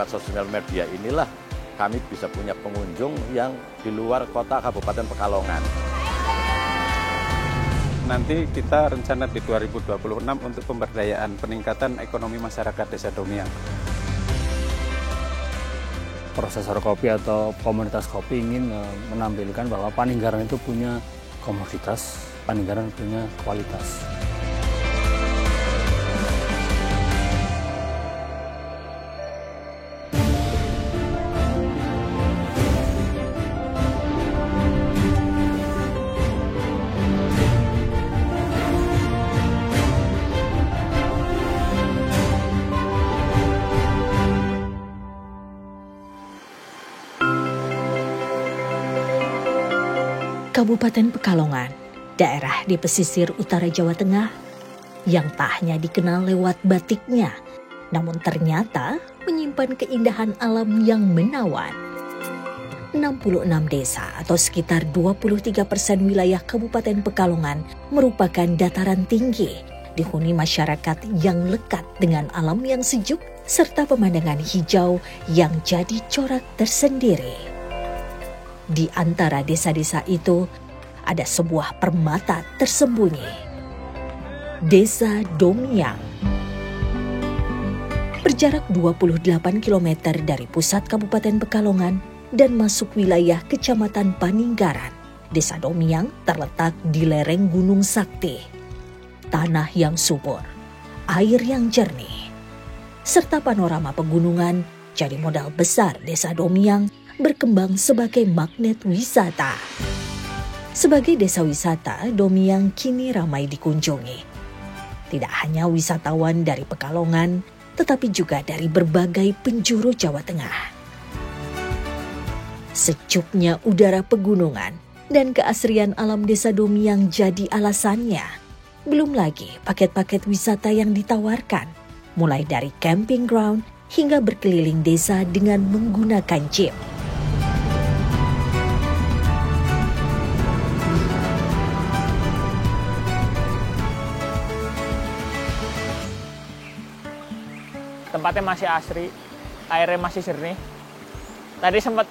lewat sosial media inilah kami bisa punya pengunjung yang di luar kota Kabupaten Pekalongan. Nanti kita rencana di 2026 untuk pemberdayaan peningkatan ekonomi masyarakat Desa Domiang. Prosesor kopi atau komunitas kopi ingin menampilkan bahwa Paninggaran itu punya komoditas, Paninggaran punya kualitas. Kabupaten Pekalongan, daerah di pesisir utara Jawa Tengah, yang tak hanya dikenal lewat batiknya, namun ternyata menyimpan keindahan alam yang menawan. 66 desa atau sekitar 23% wilayah Kabupaten Pekalongan merupakan dataran tinggi, dihuni masyarakat yang lekat dengan alam yang sejuk serta pemandangan hijau yang jadi corak tersendiri. Di antara desa-desa itu, ada sebuah permata tersembunyi. Desa Domiang. Berjarak 28 km dari pusat Kabupaten Pekalongan dan masuk wilayah Kecamatan Paninggaran, Desa Domiang terletak di lereng Gunung Sakti. Tanah yang subur, air yang jernih, serta panorama pegunungan jadi modal besar Desa Domiang berkembang sebagai magnet wisata. Sebagai desa wisata, Domiang kini ramai dikunjungi. Tidak hanya wisatawan dari Pekalongan, tetapi juga dari berbagai penjuru Jawa Tengah. Sejuknya udara pegunungan dan keasrian alam Desa Domiang jadi alasannya. Belum lagi paket-paket wisata yang ditawarkan, mulai dari camping ground hingga berkeliling desa dengan menggunakan jeep. Tempatnya masih asri, airnya masih jernih. Tadi sempat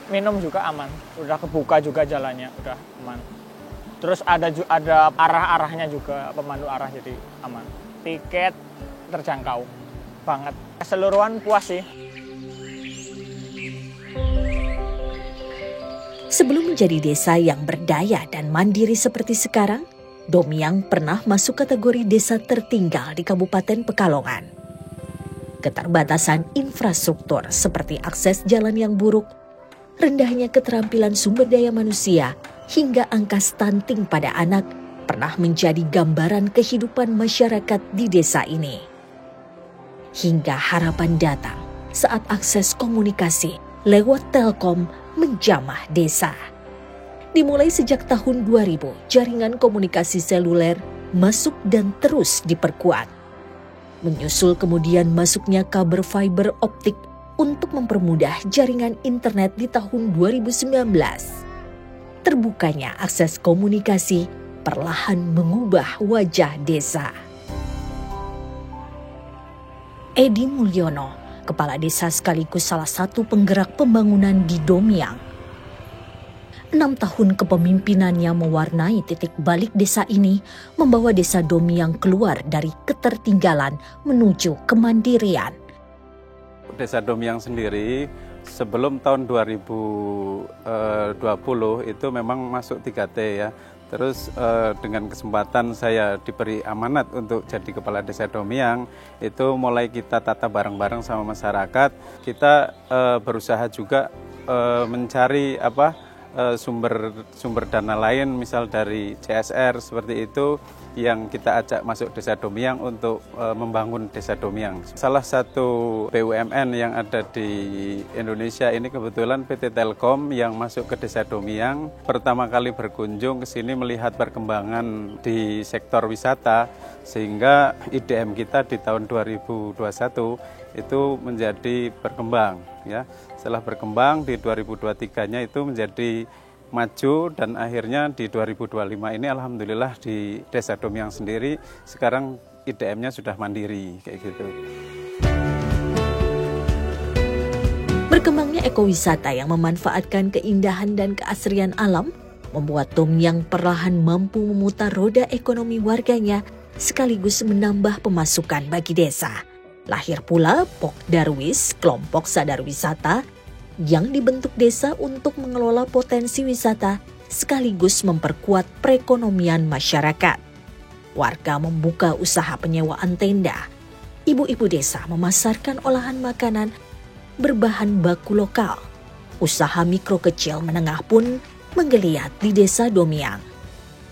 minum juga aman, udah kebuka juga jalannya, udah aman. Terus ada arah-arahnya juga, pemandu arah jadi aman. Tiket terjangkau banget. Keseluruhan puas sih. Sebelum menjadi desa yang berdaya dan mandiri seperti sekarang, Domiang pernah masuk kategori desa tertinggal di Kabupaten Pekalongan. Keterbatasan infrastruktur seperti akses jalan yang buruk, rendahnya keterampilan sumber daya manusia, hingga angka stunting pada anak pernah menjadi gambaran kehidupan masyarakat di desa ini. Hingga harapan datang saat akses komunikasi lewat Telkom menjamah desa. Dimulai sejak tahun 2000, jaringan komunikasi seluler masuk dan terus diperkuat. Menyusul kemudian masuknya kabel fiber optik untuk mempermudah jaringan internet di tahun 2019. Terbukanya akses komunikasi perlahan mengubah wajah desa. Edi Mulyono, kepala desa sekaligus salah satu penggerak pembangunan di Domiang. 6 tahun kepemimpinannya mewarnai titik balik desa ini, membawa Desa Domiang keluar dari ketertinggalan menuju kemandirian. Desa Domiang sendiri sebelum tahun 2020 itu memang masuk 3T ya. Terus dengan kesempatan saya diberi amanat untuk jadi kepala desa Domiang, itu mulai kita tata bareng-bareng sama masyarakat. Kita berusaha juga mencari sumber dana lain, misal dari CSR seperti itu, yang kita ajak masuk Desa Domiang untuk membangun Desa Domiang. Salah satu BUMN yang ada di Indonesia ini kebetulan PT Telkom yang masuk ke Desa Domiang. Pertama kali berkunjung ke sini melihat perkembangan di sektor wisata, sehingga IDM kita di tahun 2021 itu menjadi berkembang ya. Setelah berkembang di 2023-nya itu menjadi maju, dan akhirnya di 2025 ini alhamdulillah di Desa Domiang sendiri sekarang IDM-nya sudah mandiri kayak gitu. Berkembangnya ekowisata yang memanfaatkan keindahan dan keasrian alam membuat Domyang perlahan mampu memutar roda ekonomi warganya sekaligus menambah pemasukan bagi desa. Lahir pula Pok Darwis, kelompok sadar wisata yang dibentuk desa untuk mengelola potensi wisata sekaligus memperkuat perekonomian masyarakat. Warga membuka usaha penyewaan tenda. Ibu-ibu desa memasarkan olahan makanan berbahan baku lokal. Usaha mikro kecil menengah pun menggeliat di desa Domyang.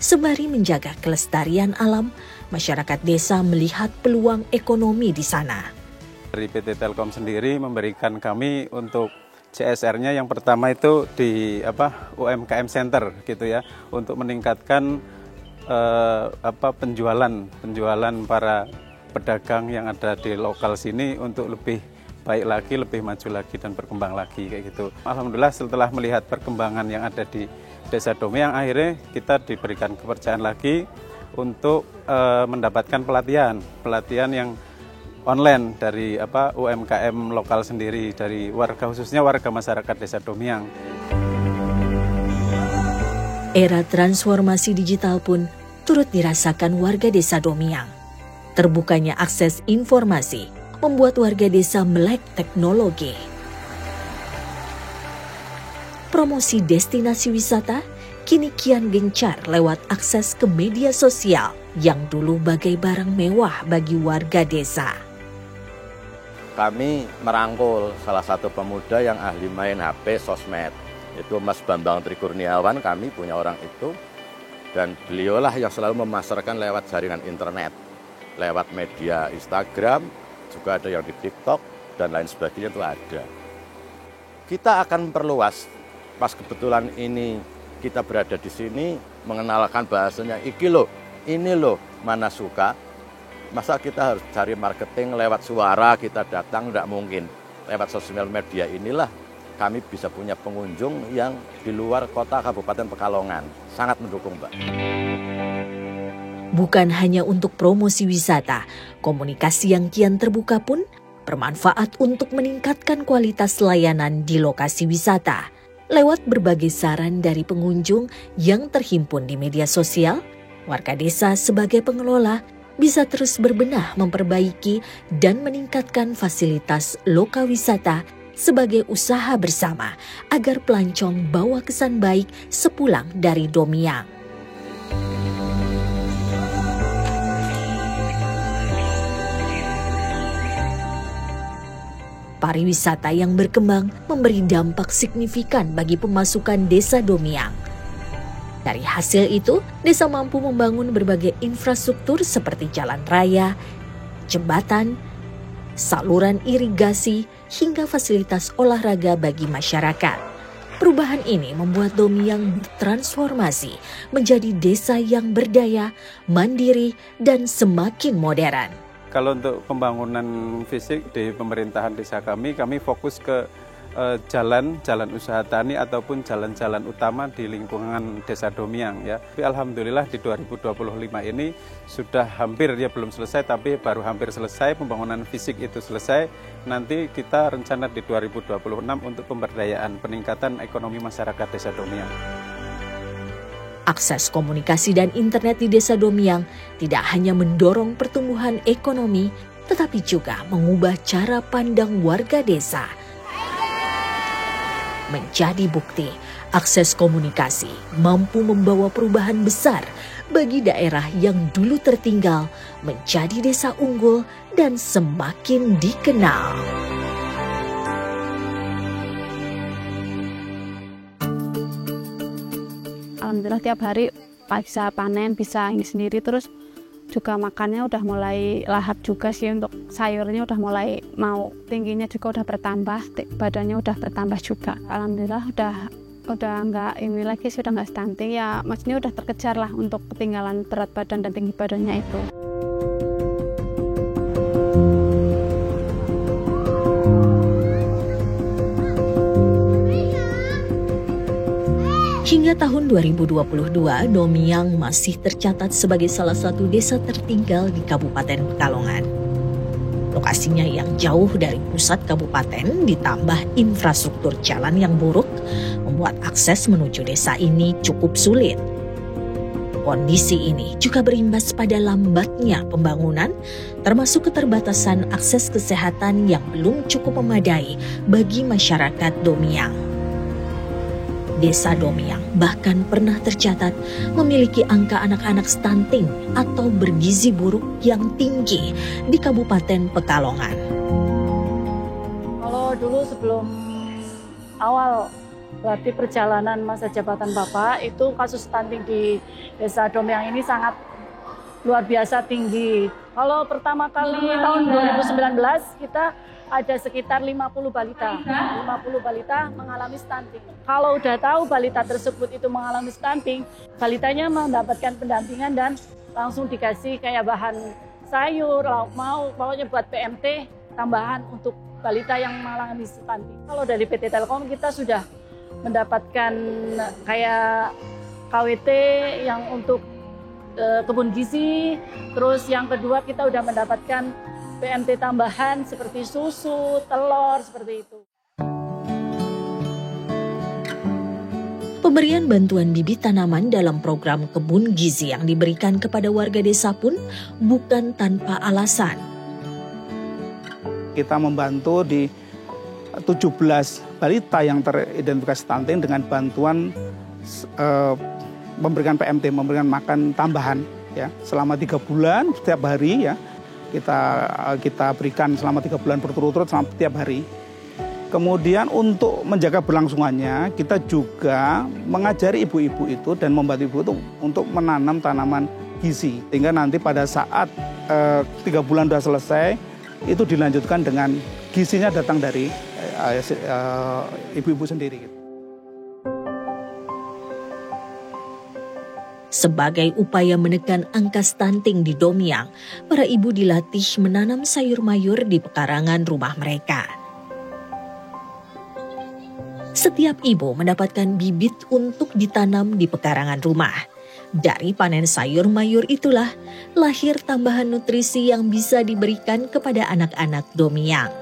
Sembari menjaga kelestarian alam, masyarakat desa melihat peluang ekonomi di sana. Dari PT Telkom sendiri memberikan kami untuk CSR-nya yang pertama itu di UMKM Center gitu ya, untuk meningkatkan penjualan para pedagang yang ada di lokal sini untuk lebih baik lagi, lebih maju lagi dan berkembang lagi kayak gitu. Alhamdulillah setelah melihat perkembangan yang ada di Desa Domyang, akhirnya kita diberikan kepercayaan lagi untuk mendapatkan pelatihan yang online dari UMKM lokal sendiri, dari warga, khususnya warga masyarakat Desa Domyang. Era transformasi digital pun turut dirasakan warga Desa Domyang. Terbukanya akses informasi membuat warga desa melek teknologi. Promosi destinasi wisata kini kian gencar lewat akses ke media sosial yang dulu bagai barang mewah bagi warga desa. Kami merangkul salah satu pemuda yang ahli main HP sosmed, itu Mas Bambang Trikurniawan. Kami punya orang itu, dan beliaulah yang selalu memasarkan lewat jaringan internet, lewat media Instagram, juga ada yang di TikTok dan lain sebagainya itu ada. Kita akan memperluas, pas kebetulan ini kita berada di sini, mengenalkan bahasanya, ini loh mana suka. Masa kita harus cari marketing lewat suara, kita datang, tidak mungkin. Lewat sosial media inilah kami bisa punya pengunjung yang di luar kota Kabupaten Pekalongan. Sangat mendukung, Mbak. Bukan hanya untuk promosi wisata, komunikasi yang kian terbuka pun bermanfaat untuk meningkatkan kualitas layanan di lokasi wisata. Lewat berbagai saran dari pengunjung yang terhimpun di media sosial, warga desa sebagai pengelola bisa terus berbenah memperbaiki dan meningkatkan fasilitas lokal wisata sebagai usaha bersama agar pelancong bawa kesan baik sepulang dari Domyang. Pariwisata yang berkembang memberi dampak signifikan bagi pemasukan Desa Domyang. Dari hasil itu, desa mampu membangun berbagai infrastruktur seperti jalan raya, jembatan, saluran irigasi, hingga fasilitas olahraga bagi masyarakat. Perubahan ini membuat Domyang bertransformasi menjadi desa yang berdaya, mandiri, dan semakin modern. Kalau untuk pembangunan fisik di pemerintahan desa kami fokus ke jalan usaha tani ataupun jalan-jalan utama di lingkungan Desa Domyang ya. Tapi alhamdulillah di 2025 ini sudah hampir, ya belum selesai tapi baru hampir selesai pembangunan fisik itu selesai. Nanti kita rencana di 2026 untuk pemberdayaan peningkatan ekonomi masyarakat Desa Domyang. Akses komunikasi dan internet di Desa Domyang tidak hanya mendorong pertumbuhan ekonomi, tetapi juga mengubah cara pandang warga desa. Menjadi bukti, akses komunikasi mampu membawa perubahan besar bagi daerah yang dulu tertinggal menjadi desa unggul dan semakin dikenal. Alhamdulillah tiap hari bisa panen, bisa ini sendiri, terus juga makannya udah mulai lahap juga sih, untuk sayurnya udah mulai mau, tingginya juga udah bertambah, badannya udah bertambah juga. Alhamdulillah udah nggak ini lagi sih, udah nggak stunting ya, maksudnya udah terkejar lah untuk ketinggalan berat badan dan tinggi badannya itu. Hingga tahun 2022, Domyang masih tercatat sebagai salah satu desa tertinggal di Kabupaten Pekalongan. Lokasinya yang jauh dari pusat kabupaten ditambah infrastruktur jalan yang buruk membuat akses menuju desa ini cukup sulit. Kondisi ini juga berimbas pada lambatnya pembangunan, termasuk keterbatasan akses kesehatan yang belum cukup memadai bagi masyarakat Domiang. Desa Domiang bahkan pernah tercatat memiliki angka anak-anak stunting atau bergizi buruk yang tinggi di Kabupaten Pekalongan. Kalau dulu sebelum awal berarti perjalanan masa jabatan Bapak, itu kasus stunting di Desa Domiang ini sangat luar biasa tinggi. Kalau pertama kali tahun 2019 kita ada sekitar 50 balita mengalami stunting. Kalau udah tahu balita tersebut itu mengalami stunting, balitanya mendapatkan pendampingan dan langsung dikasih kayak bahan sayur, lauk mau, pokoknya buat PMT tambahan untuk balita yang mengalami stunting. Kalau dari PT Telkom kita sudah mendapatkan kayak KWT yang untuk kebun gizi, terus yang kedua kita udah mendapatkan PMT tambahan seperti susu, telur, seperti itu. Pemberian bantuan bibit tanaman dalam program kebun gizi yang diberikan kepada warga desa pun bukan tanpa alasan. Kita membantu di 17 balita yang teridentifikasi stunting dengan bantuan memberikan PMT, memberikan makan tambahan ya selama 3 bulan setiap hari ya. Kita berikan selama 3 bulan berturut-turut setiap hari. Kemudian untuk menjaga berlangsungannya, kita juga mengajari ibu-ibu itu dan membantu ibu itu untuk menanam tanaman gizi. Sehingga nanti pada saat 3 bulan sudah selesai, itu dilanjutkan dengan gizinya datang dari ibu-ibu sendiri. Sebagai upaya menekan angka stunting di Domiang, para ibu dilatih menanam sayur mayur di pekarangan rumah mereka. Setiap ibu mendapatkan bibit untuk ditanam di pekarangan rumah. Dari panen sayur mayur itulah lahir tambahan nutrisi yang bisa diberikan kepada anak-anak Domiang.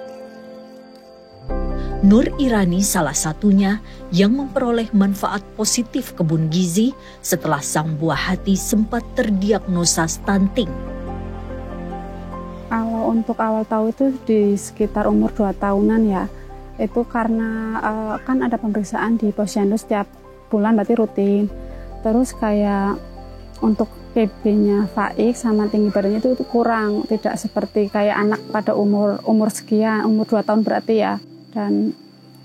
Nur Irani salah satunya yang memperoleh manfaat positif kebun gizi setelah sang buah hati sempat terdiagnosa stunting. Kalau untuk awal tahu itu di sekitar umur 2 tahunan ya. Itu karena kan ada pemeriksaan di posyandu setiap bulan berarti rutin. Terus kayak untuk PB-nya Faik sama tinggi badannya itu kurang, tidak seperti kayak anak pada umur sekian, umur 2 tahun berarti ya. Dan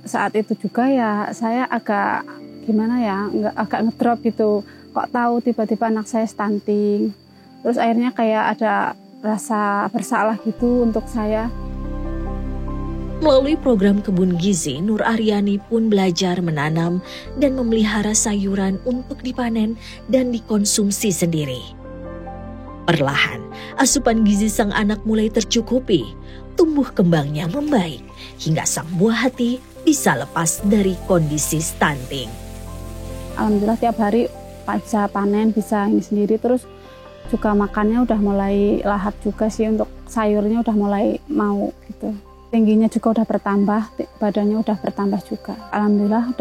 saat itu juga ya saya agak gimana ya, agak ngedrop gitu. Kok tahu tiba-tiba anak saya stunting. Terus akhirnya kayak ada rasa bersalah gitu untuk saya. Melalui program kebun gizi, Nur Aryani pun belajar menanam dan memelihara sayuran untuk dipanen dan dikonsumsi sendiri. Perlahan, asupan gizi sang anak mulai tercukupi, tumbuh kembangnya membaik, hingga sang buah hati bisa lepas dari kondisi stunting. Alhamdulillah tiap hari bisa panen, bisa ini sendiri, terus juga makannya udah mulai lahap juga sih, untuk sayurnya udah mulai mau gitu. Tingginya juga udah bertambah, badannya udah bertambah juga. Alhamdulillah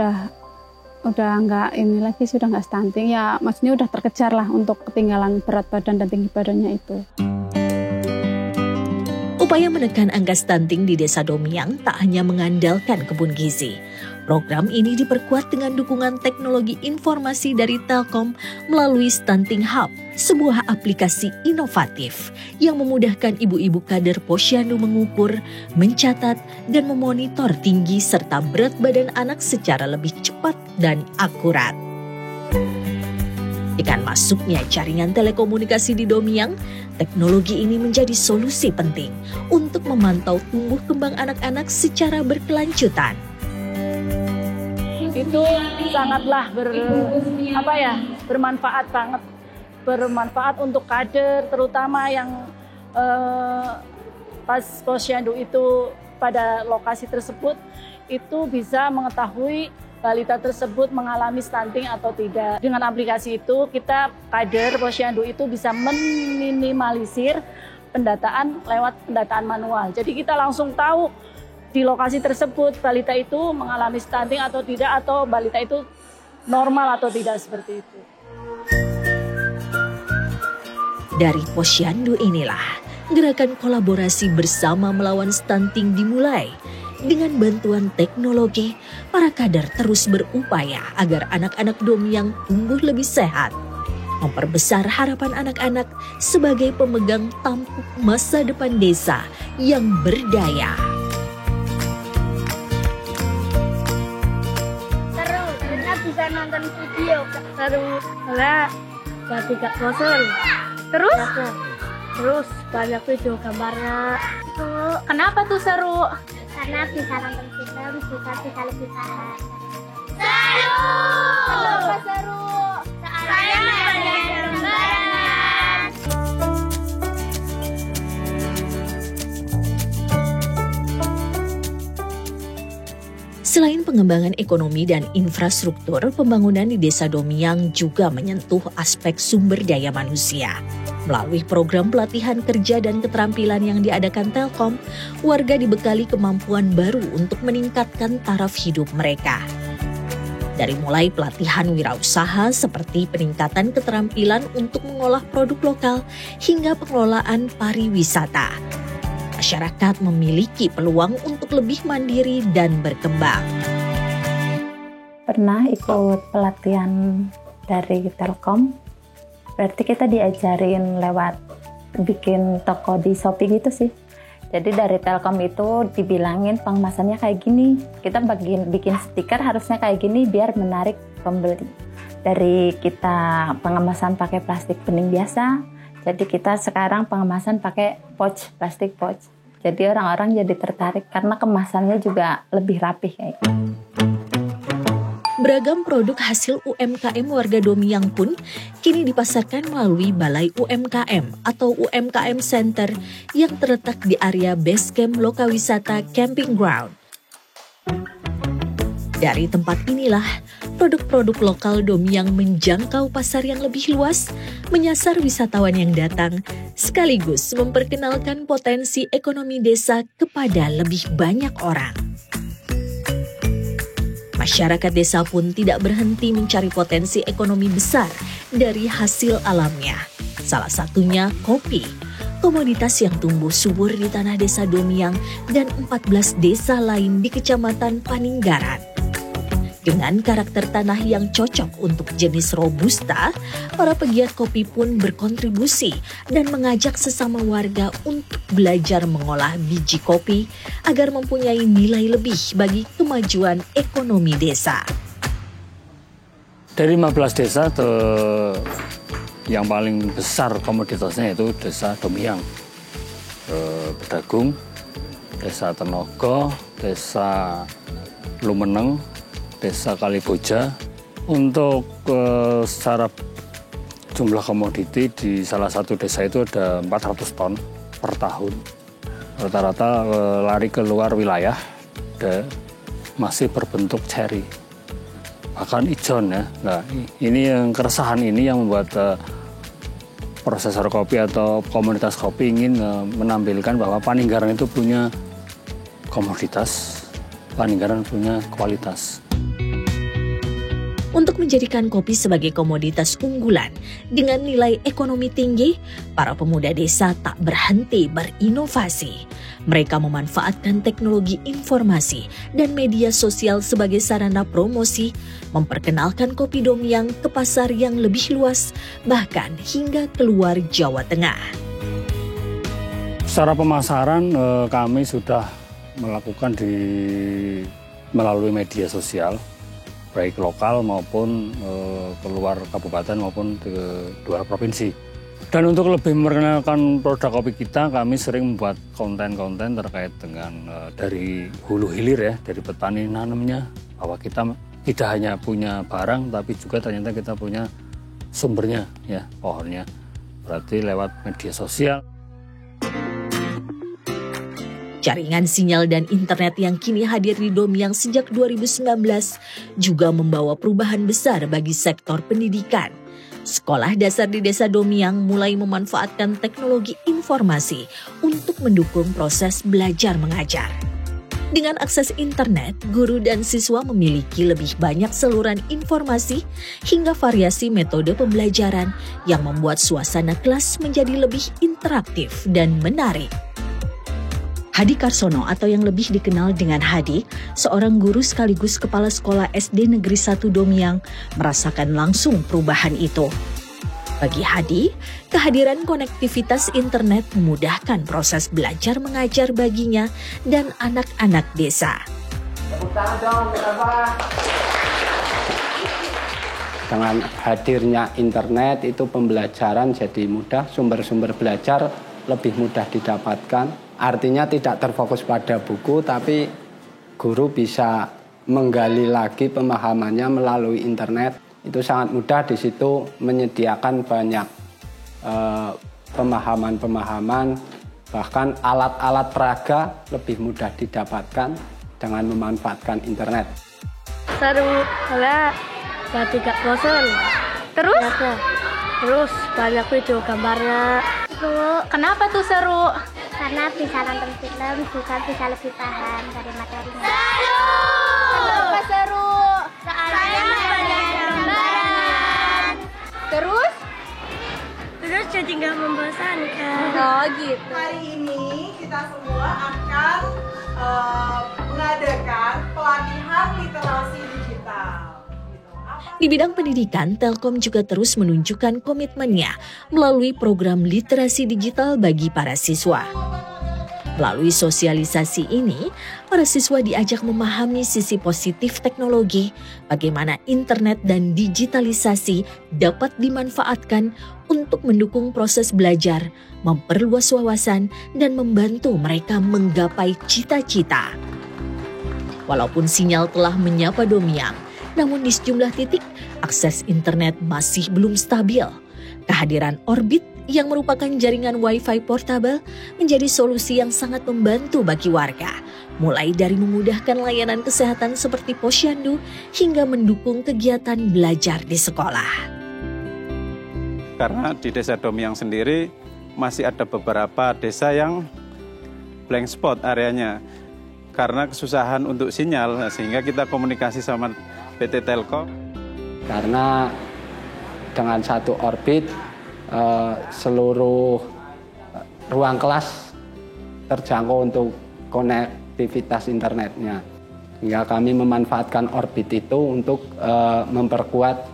udah nggak ini lagi, sudah nggak stunting ya, maksudnya udah terkejar lah untuk ketinggalan berat badan dan tinggi badannya itu. Upaya menekan angka stunting di Desa Domiang tak hanya mengandalkan kebun gizi. Program ini diperkuat dengan dukungan teknologi informasi dari Telkom melalui Stunting Hub, sebuah aplikasi inovatif yang memudahkan ibu-ibu kader posyandu mengukur, mencatat, dan memonitor tinggi serta berat badan anak secara lebih cepat dan akurat. Dengan masuknya jaringan telekomunikasi di Domiang, teknologi ini menjadi solusi penting untuk memantau tumbuh kembang anak-anak secara berkelanjutan. Itu sangatlah bermanfaat banget, bermanfaat untuk kader, terutama yang pas posyandu itu pada lokasi tersebut itu bisa mengetahui balita tersebut mengalami stunting atau tidak. Dengan aplikasi itu kita kader posyandu itu bisa meminimalisir pendataan lewat pendataan manual. Jadi kita langsung tahu di lokasi tersebut balita itu mengalami stunting atau tidak, atau balita itu normal atau tidak, seperti itu. Dari Posyandu inilah gerakan kolaborasi bersama melawan stunting dimulai. Dengan bantuan teknologi, para kader terus berupaya agar anak-anak Domyang tumbuh lebih sehat, memperbesar harapan anak-anak sebagai pemegang tampuk masa depan desa yang berdaya. Seru, karena bisa nonton video. Seru, karena tidak bosan. Terus banyak video gambarnya. Kenapa tuh seru? Karena bisa nonton film, bisa lebih paham. Seru! Kenapa seru? Saya banyak gambaran. Selain pengembangan ekonomi dan infrastruktur, pembangunan di Desa Domyang juga menyentuh aspek sumber daya manusia. Melalui program pelatihan kerja dan keterampilan yang diadakan Telkom, warga dibekali kemampuan baru untuk meningkatkan taraf hidup mereka. Dari mulai pelatihan wirausaha seperti peningkatan keterampilan untuk mengolah produk lokal hingga pengelolaan pariwisata. Masyarakat memiliki peluang untuk lebih mandiri dan berkembang. Pernah ikut pelatihan dari Telkom, berarti kita diajarin lewat bikin toko di Shopee gitu sih. Jadi dari Telkom itu dibilangin pengemasannya kayak gini, kita bikin stiker harusnya kayak gini biar menarik pembeli. Dari kita pengemasan pakai plastik bening biasa, jadi kita sekarang pengemasan pakai pouch, plastik pouch. Jadi orang-orang jadi tertarik karena kemasannya juga lebih rapih kayak gitu. Beragam produk hasil UMKM warga Domyang pun kini dipasarkan melalui Balai UMKM atau UMKM Center yang terletak di area Basecamp Lokawisata Camping Ground. Dari tempat inilah, produk-produk lokal Domyang menjangkau pasar yang lebih luas, menyasar wisatawan yang datang, sekaligus memperkenalkan potensi ekonomi desa kepada lebih banyak orang. Masyarakat desa pun tidak berhenti mencari potensi ekonomi besar dari hasil alamnya. Salah satunya kopi, komoditas yang tumbuh subur di tanah desa Domyang dan 14 desa lain di Kecamatan Paninggaran. Dengan karakter tanah yang cocok untuk jenis Robusta, para pegiat kopi pun berkontribusi dan mengajak sesama warga untuk belajar mengolah biji kopi agar mempunyai nilai lebih bagi kemajuan ekonomi desa. Dari 15 desa yang paling besar komoditasnya itu Desa Domyang, Bedagung, Desa Tenogo, Desa Lumeneng, Desa Kaliboja. Untuk secara jumlah komoditi di salah satu desa itu ada 400 ton per tahun. Rata-rata lari ke luar wilayah dan masih berbentuk ceri, bahkan ijon ya. Nah, ini yang keresahan ini yang membuat prosesor kopi atau komunitas kopi ingin menampilkan bahwa Paninggaran itu punya komoditas, Paninggaran punya kualitas. Untuk menjadikan kopi sebagai komoditas unggulan dengan nilai ekonomi tinggi, para pemuda desa tak berhenti berinovasi. Mereka memanfaatkan teknologi informasi dan media sosial sebagai sarana promosi, memperkenalkan kopi Domyang ke pasar yang lebih luas, bahkan hingga keluar Jawa Tengah. Secara pemasaran kami sudah melakukan melalui media sosial, baik lokal maupun keluar kabupaten maupun ke luar provinsi. Dan untuk lebih memperkenalkan produk kopi kita, kami sering membuat konten-konten terkait dengan dari hulu hilir ya, dari petani nanamnya, bahwa kita tidak hanya punya barang, tapi juga ternyata kita punya sumbernya ya, pohonnya. Berarti lewat media sosial. Jaringan sinyal dan internet yang kini hadir di Domyang sejak 2019 juga membawa perubahan besar bagi sektor pendidikan. Sekolah dasar di Desa Domiang mulai memanfaatkan teknologi informasi untuk mendukung proses belajar mengajar. Dengan akses internet, guru dan siswa memiliki lebih banyak saluran informasi hingga variasi metode pembelajaran yang membuat suasana kelas menjadi lebih interaktif dan menarik. Hadi Karsono atau yang lebih dikenal dengan Hadi, seorang guru sekaligus kepala sekolah SD Negeri 1 Domiang, merasakan langsung perubahan itu. Bagi Hadi, kehadiran konektivitas internet memudahkan proses belajar mengajar baginya dan anak-anak desa. Dengan hadirnya internet itu pembelajaran jadi mudah, sumber-sumber belajar lebih mudah didapatkan. Artinya tidak terfokus pada buku, tapi guru bisa menggali lagi pemahamannya melalui internet. Itu sangat mudah, di situ menyediakan banyak pemahaman-pemahaman, bahkan alat-alat peraga lebih mudah didapatkan dengan memanfaatkan internet. Seru, karena jadi gak bosan. Terus banyak video gambarnya. Seru. Kenapa tuh seru? Karena bisa nonton film, juga bisa lebih paham dari materinya. Seru. Kenapa seru? Soalnya banyak gambaran. Terus jadi nggak membosankan. Oh gitu. Hari ini kita semua akan mengadakan pelatihan literasi digital. Di bidang pendidikan, Telkom juga terus menunjukkan komitmennya melalui program literasi digital bagi para siswa. Melalui sosialisasi ini, para siswa diajak memahami sisi positif teknologi, bagaimana internet dan digitalisasi dapat dimanfaatkan untuk mendukung proses belajar, memperluas wawasan, dan membantu mereka menggapai cita-cita. Walaupun sinyal telah menyapa Domiang, namun di sejumlah titik, akses internet masih belum stabil. Kehadiran Orbit yang merupakan jaringan Wi-Fi portable menjadi solusi yang sangat membantu bagi warga, mulai dari memudahkan layanan kesehatan seperti posyandu hingga mendukung kegiatan belajar di sekolah. Karena di Desa Domiang sendiri masih ada beberapa desa yang blank spot areanya karena kesusahan untuk sinyal, sehingga kita komunikasi sama PT Telkom. Karena dengan satu Orbit seluruh ruang kelas terjangkau untuk konektivitas internetnya. Hingga kami memanfaatkan Orbit itu untuk memperkuat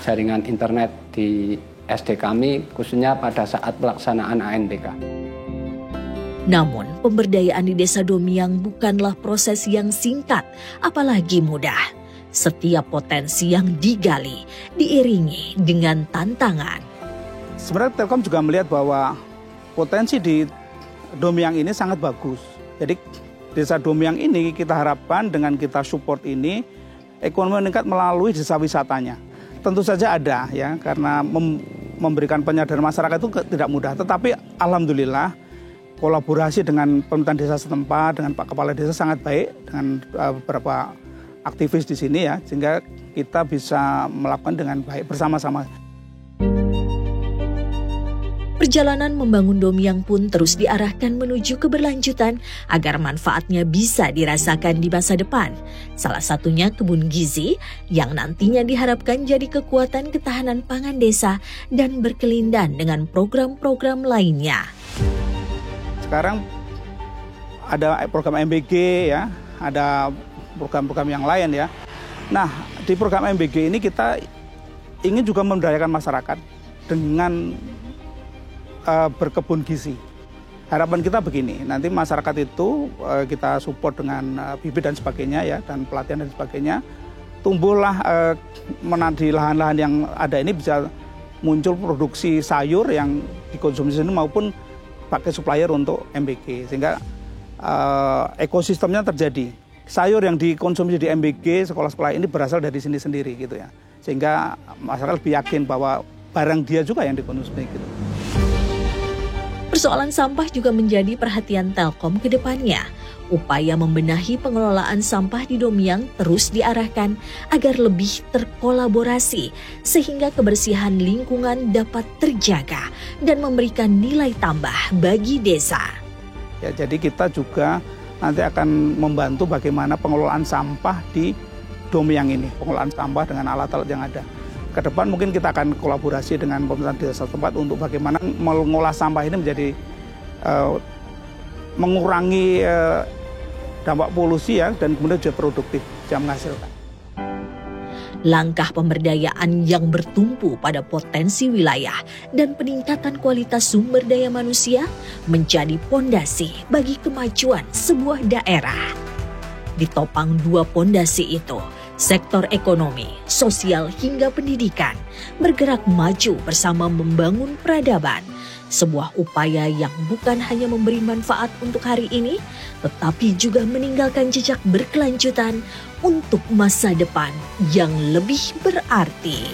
jaringan internet di SD kami, khususnya pada saat pelaksanaan ANDK. Namun, pemberdayaan di Desa Domiang bukanlah proses yang singkat, apalagi mudah. Setiap potensi yang digali diiringi dengan tantangan. Sebenarnya Telkom juga melihat bahwa potensi di Domiang ini sangat bagus. Jadi Desa Domiang ini kita harapkan dengan kita support ini, ekonomi meningkat melalui desa wisatanya. Tentu saja ada ya, karena memberikan penyadaran masyarakat itu tidak mudah. Tetapi alhamdulillah kolaborasi dengan pemerintahan desa setempat, dengan Pak Kepala Desa sangat baik, dengan beberapa aktivis di sini ya, sehingga kita bisa melakukan dengan baik bersama-sama. Perjalanan membangun Domiang pun terus diarahkan menuju keberlanjutan agar manfaatnya bisa dirasakan di masa depan. Salah satunya kebun gizi yang nantinya diharapkan jadi kekuatan ketahanan pangan desa dan berkelindan dengan program-program lainnya. Sekarang ada program MBG ya, ada program-program yang lain ya. Nah, di program MBG ini kita ingin juga memberdayakan masyarakat dengan berkebun gizi. Harapan kita begini, nanti masyarakat itu kita support dengan bibit dan sebagainya ya, dan pelatihan dan sebagainya. Tumbuhlah di lahan-lahan yang ada ini bisa muncul produksi sayur yang dikonsumsi sini maupun pakai supplier untuk MBG, sehingga ekosistemnya terjadi. Sayur yang dikonsumsi di MBG sekolah-sekolah ini berasal dari sini sendiri gitu ya, sehingga masyarakat lebih yakin bahwa barang dia juga yang dikonsumsi gitu. Persoalan sampah juga menjadi perhatian Telkom ke depannya. Upaya membenahi pengelolaan sampah di Domyang terus diarahkan agar lebih terkolaborasi sehingga kebersihan lingkungan dapat terjaga dan memberikan nilai tambah bagi desa. Ya, jadi kita juga nanti akan membantu bagaimana pengelolaan sampah di Domyang ini, pengelolaan sampah dengan alat-alat yang ada. Ke depan mungkin kita akan kolaborasi dengan pemerintah desa setempat untuk bagaimana mengolah sampah ini menjadi mengurangi dampak polusi ya, dan kemudian juga produktif, bisa menghasilkan. Langkah pemberdayaan yang bertumpu pada potensi wilayah dan peningkatan kualitas sumber daya manusia menjadi pondasi bagi kemajuan sebuah daerah. Ditopang dua pondasi itu, sektor ekonomi, sosial hingga pendidikan bergerak maju bersama membangun peradaban. Sebuah upaya yang bukan hanya memberi manfaat untuk hari ini, tetapi juga meninggalkan jejak berkelanjutan untuk masa depan yang lebih berarti.